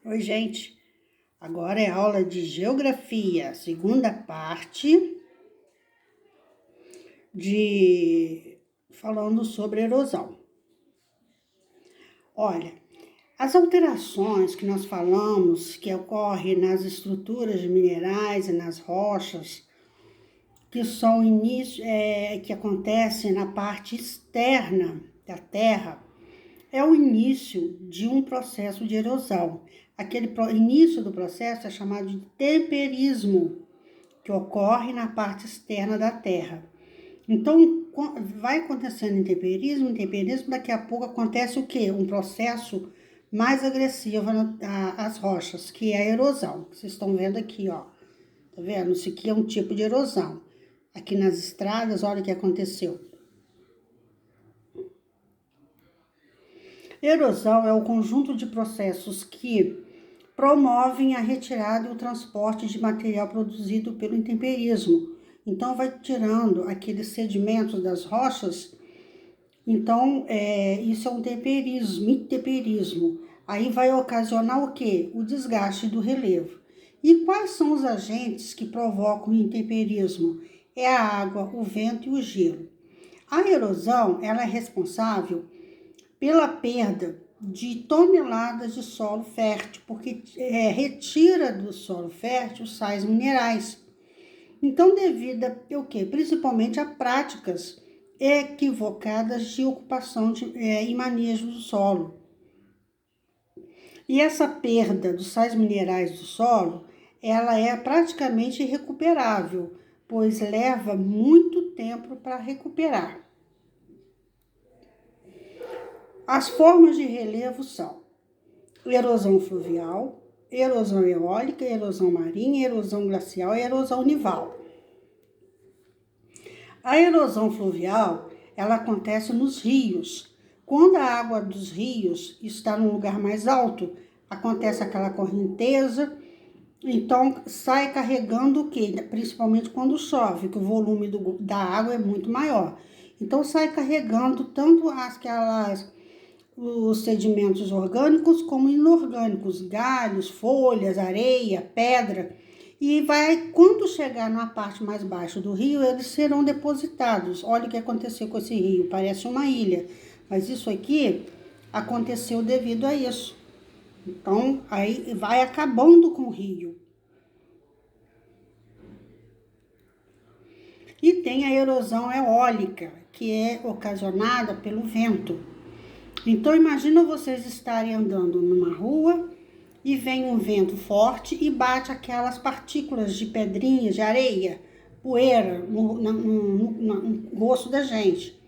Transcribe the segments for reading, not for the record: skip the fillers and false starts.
Oi, gente. Agora é aula de geografia, segunda parte falando sobre erosão. Olha, as alterações que nós falamos que ocorrem nas estruturas minerais e nas rochas, que são que acontecem na parte externa da Terra, é o início de um processo de erosão. Aquele início do processo é chamado de temperismo, que ocorre na parte externa da Terra. Então, vai acontecendo em temperismo, daqui a pouco acontece o quê? Um processo mais agressivo às rochas, que é a erosão. Vocês estão vendo aqui, ó. Tá vendo? Isso aqui é um tipo de erosão. Aqui nas estradas, olha o que aconteceu. Erosão é o conjunto de processos que promovem a retirada e o transporte de material produzido pelo intemperismo. Então, vai tirando aqueles sedimentos das rochas. Então, isso é um temperismo. Aí vai ocasionar o quê? O desgaste do relevo. E quais são os agentes que provocam o intemperismo? É a água, o vento e o gelo. A erosão, ela é responsável pela perda de toneladas de solo fértil, porque retira do solo fértil sais minerais. Então, devido a quê? Principalmente a práticas equivocadas de ocupação e manejo do solo. E essa perda dos sais minerais do solo, ela é praticamente irrecuperável, pois leva muito tempo para recuperar. As formas de relevo são erosão fluvial, erosão eólica, erosão marinha, erosão glacial e erosão nival. A erosão fluvial, ela acontece nos rios. Quando a água dos rios está num lugar mais alto, acontece aquela correnteza, então sai carregando o quê? Principalmente quando chove, que o volume da água é muito maior. Então sai carregando tanto os sedimentos orgânicos como inorgânicos, galhos, folhas, areia, pedra. E quando chegar na parte mais baixa do rio, eles serão depositados. Olha o que aconteceu com esse rio, parece uma ilha. Mas isso aqui aconteceu devido a isso. Então, aí vai acabando com o rio. E tem a erosão eólica, que é ocasionada pelo vento. Então, imagina vocês estarem andando numa rua e vem um vento forte e bate aquelas partículas de pedrinha, de areia, poeira no rosto da gente.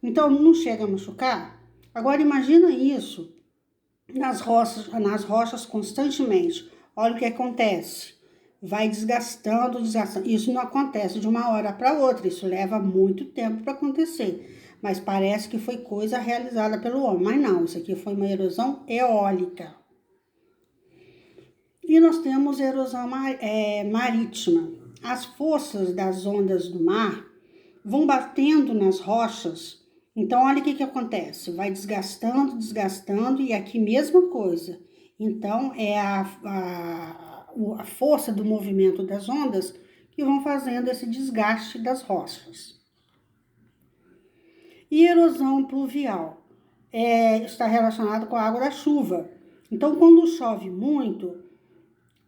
Então, não chega a machucar? Agora, imagina isso nas rochas constantemente. Olha o que acontece. Vai desgastando. Isso não acontece de uma hora para outra. Isso leva muito tempo para acontecer. Mas parece que foi coisa realizada pelo homem. Mas não, isso aqui foi uma erosão eólica. E nós temos erosão marítima. As forças das ondas do mar vão batendo nas rochas. Então, olha o que acontece. Vai desgastando, e aqui mesma coisa. Então, é a força do movimento das ondas que vão fazendo esse desgaste das rochas. E erosão pluvial está relacionado com a água da chuva. Então, quando chove muito,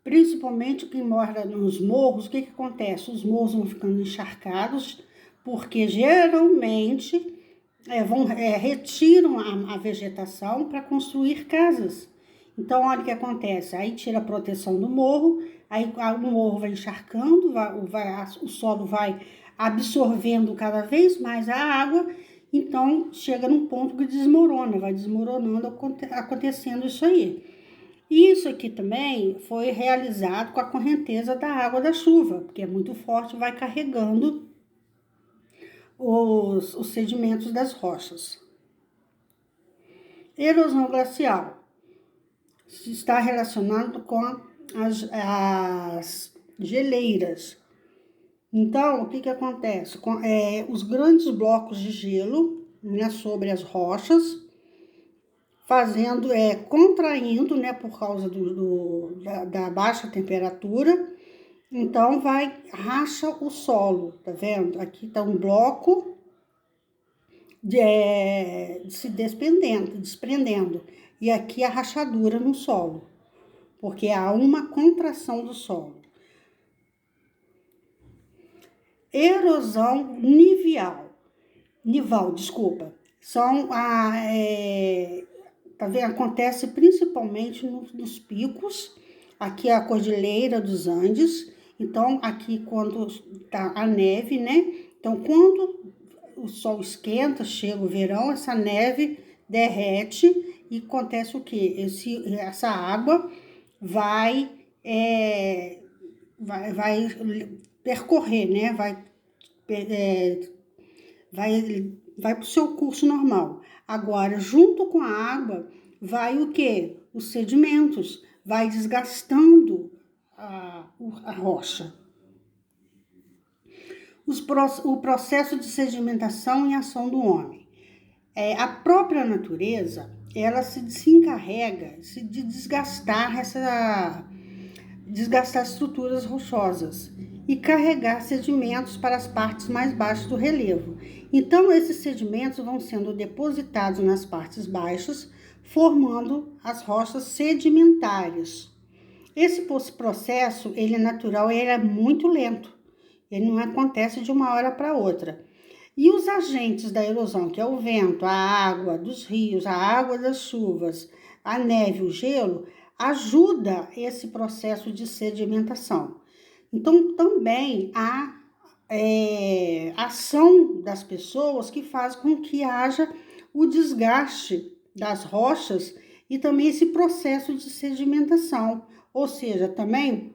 principalmente quem mora nos morros, o que acontece? Os morros vão ficando encharcados, porque geralmente retiram a vegetação para construir casas. Então, olha o que acontece. Aí tira a proteção do morro, aí o morro vai encharcando, o solo vai absorvendo cada vez mais a água. Então, chega num ponto que desmorona, vai desmoronando, acontecendo isso aí. Isso aqui também foi realizado com a correnteza da água da chuva, porque é muito forte, vai carregando os sedimentos das rochas. Erosão glacial está relacionado com as geleiras. Então, o que acontece? Os grandes blocos de gelo, sobre as rochas fazendo, contraindo, né, por causa da baixa temperatura. Então, racha o solo, tá vendo? Aqui tá um bloco se desprendendo. E aqui a rachadura no solo, porque há uma contração do solo. Erosão nival, desculpa. Tá vendo? Acontece principalmente nos picos. Aqui é a Cordilheira dos Andes. Então, aqui quando tá a neve, né? Então, quando o sol esquenta, chega o verão, essa neve derrete e acontece o quê? Essa água vai percorrer, né? Vai para o seu curso normal. Agora, junto com a água, vai o quê? Os sedimentos, vai desgastando a rocha. O processo de sedimentação e ação do homem. A própria natureza, ela se encarrega de desgastar estruturas rochosas e carregar sedimentos para as partes mais baixas do relevo. Então, esses sedimentos vão sendo depositados nas partes baixas, formando as rochas sedimentares. Esse processo, ele é natural e ele é muito lento. Ele não acontece de uma hora para outra. E os agentes da erosão, que é o vento, a água dos rios, a água das chuvas, a neve, o gelo, ajuda esse processo de sedimentação. Então, também há ação das pessoas que faz com que haja o desgaste das rochas e também esse processo de sedimentação, ou seja, também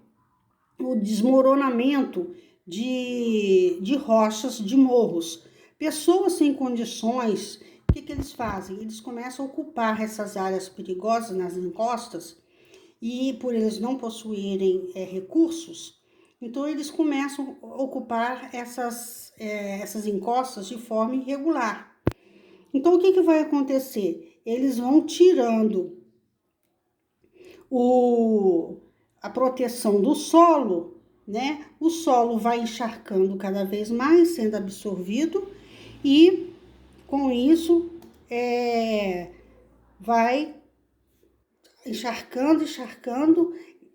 o desmoronamento de rochas, de morros. Pessoas sem condições, o que eles fazem? Eles começam a ocupar essas áreas perigosas nas encostas e por eles não possuírem recursos, então eles começam a ocupar essas encostas de forma irregular. Então o que vai acontecer? Eles vão tirando a proteção do solo, né? O solo vai encharcando cada vez mais, sendo absorvido, e com isso vai encharcando,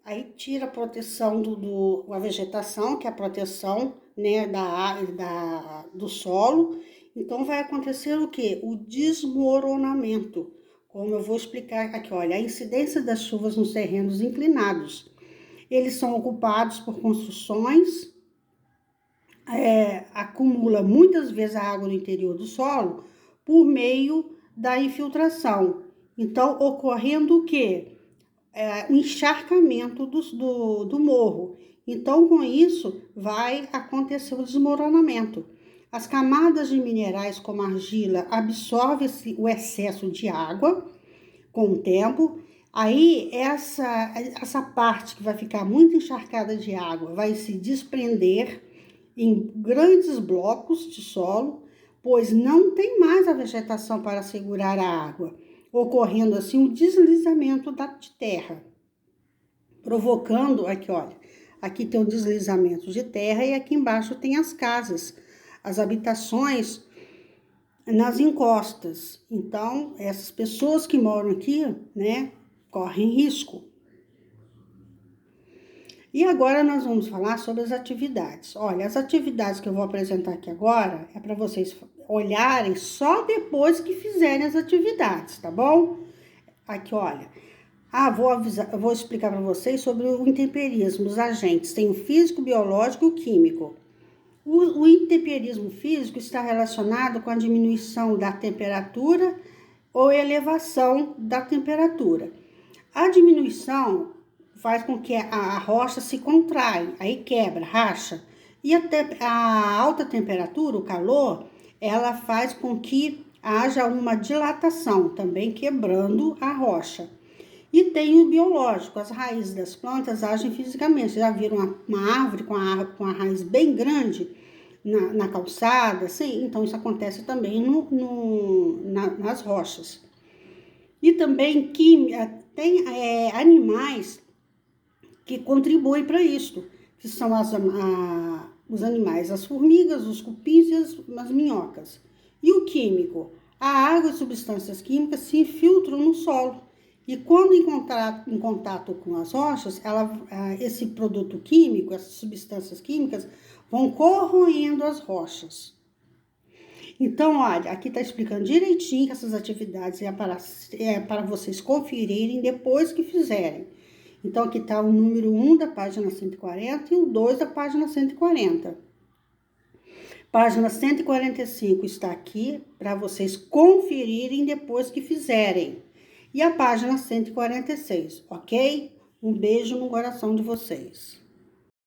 aí tira a proteção a vegetação, que é a proteção, né, do solo. Então vai acontecer o quê? O desmoronamento. Como eu vou explicar aqui, olha, a incidência das chuvas nos terrenos inclinados. Eles são ocupados por construções, acumula muitas vezes a água no interior do solo por meio da infiltração. Então, ocorrendo o quê? O encharcamento do morro. Então, com isso, vai acontecer o desmoronamento. As camadas de minerais, como a argila, absorvem o excesso de água com o tempo. Aí, essa parte que vai ficar muito encharcada de água vai se desprender em grandes blocos de solo, pois não tem mais a vegetação para segurar a água, ocorrendo assim um deslizamento de terra, provocando, aqui olha, aqui tem um deslizamento de terra e aqui embaixo tem as casas, as habitações nas encostas. Então, essas pessoas que moram aqui, né, correm risco. E agora nós vamos falar sobre as atividades. Olha, as atividades que eu vou apresentar aqui agora é para vocês olharem só depois que fizerem as atividades, tá bom? Aqui, olha. Vou explicar para vocês sobre o intemperismo, os agentes. Tem o físico, biológico e o químico. O intemperismo físico está relacionado com a diminuição da temperatura ou elevação da temperatura. A diminuição faz com que a rocha se contrai, aí quebra, racha. E a alta temperatura, o calor, ela faz com que haja uma dilatação, também quebrando a rocha. E tem o biológico, as raízes das plantas agem fisicamente. Já viram uma árvore com a raiz bem grande na calçada? Assim? Então, isso acontece também nas rochas. E também tem animais que contribuem para isso, que são os animais, as formigas, os cupins e as minhocas. E o químico? A água e substâncias químicas se infiltram no solo. E quando em contato com as rochas, esse produto químico, essas substâncias químicas, vão corroendo as rochas. Então, olha, aqui está explicando direitinho que essas atividades para vocês conferirem depois que fizerem. Então, aqui está o número 1 da página 140 e o 2 da página 140. Página 145 está aqui para vocês conferirem depois que fizerem. E a página 146, ok? Um beijo no coração de vocês.